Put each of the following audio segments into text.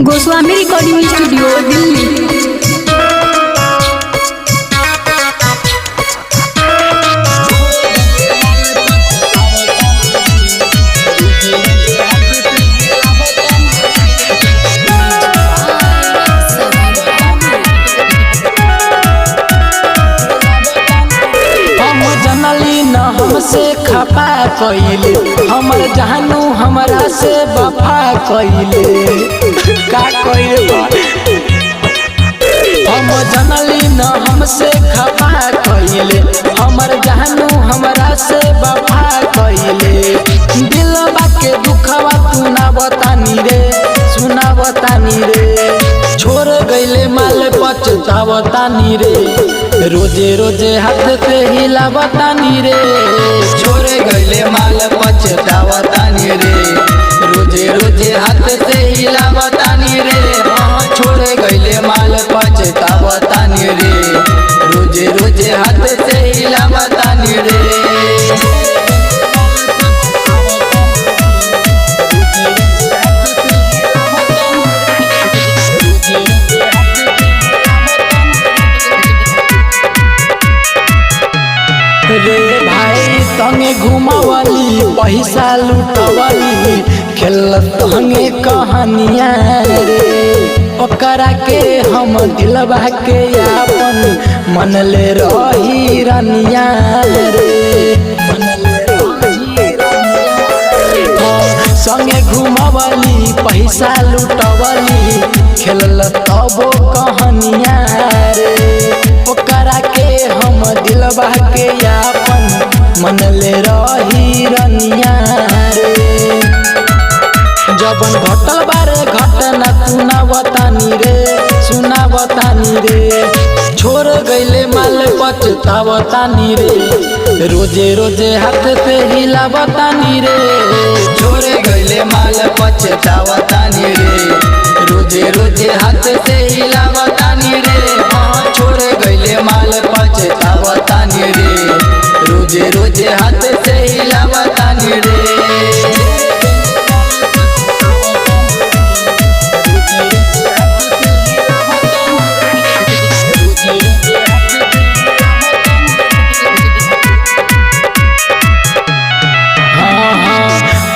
Goswami recording studio Delhi. हमसे खपा कइले हमर जानू हमरा से वफा कइले का कइले हम जनली न हमसे खपा कइले हमर जानू हमरा से वफा कइले दिलवा के दुखवा तू ना बतानी रे सुना बतानी रे छोड़ गइले माल पछतावतानी रे रोजे रोजे हाथ से हिलावतानी रे छोड़े गइले माल पछतावतानी रे रोजे रोजे हाथ से हिलावतानी रे छोड़े गइले माल पछतावतानी रे रोजे रोजे हाथ से हिलावतानी रे। रे भाई तंगे घुमावली पैसा लुटवली खेलत हंगे कहानियाँ रे ओकरा के हम दिलवा के आपन मन ले रही रनिया रे संगे घुमावली पैसा लुटवली खेलत तबो कहानियाँ रे ओकरा के हम दिलवा के आपन मन ले रही रनिया रे जबन घटल बारे घटना तू ना बतानी रे सुना बतानी रे छोड़ गइले माल पछतावतानी रे रोजे रोजे हाथ से हिलावतानी रे छोड़ गइले माल पछतावतानी रे रोजे रोजे हाथ से हिलावतानी रे छोड़ गइले माल पछतावतानी रे रोजे रोजे हाथ से हिलावतानी रे।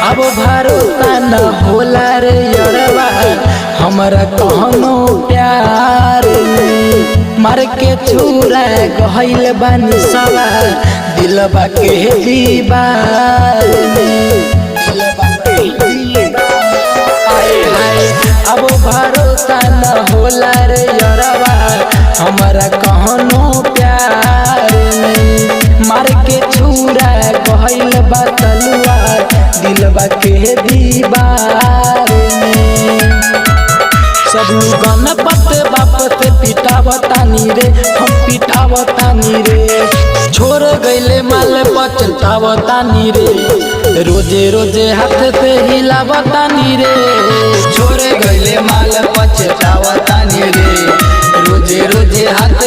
अब भरोसा न होला रे यरवा हमरा कहनो प्यार में मार के छुरा गइल बानी सवा दिलवा के दीवार में अब भरोसा न होला रे यरवा हमरा कहनो प्यार में मार के छुरा गइल बा तलुआ दिलवा के दीवार में सब गणपत बाप से पिटावतानी रे हम पिटावतानी रे छोड़ गइले माल पछतावतानी रे रोजे रोजे हाथ से हिलावतानी रे छोड़ गइले माल पछतावतानी रे रोजे रोजे हाथ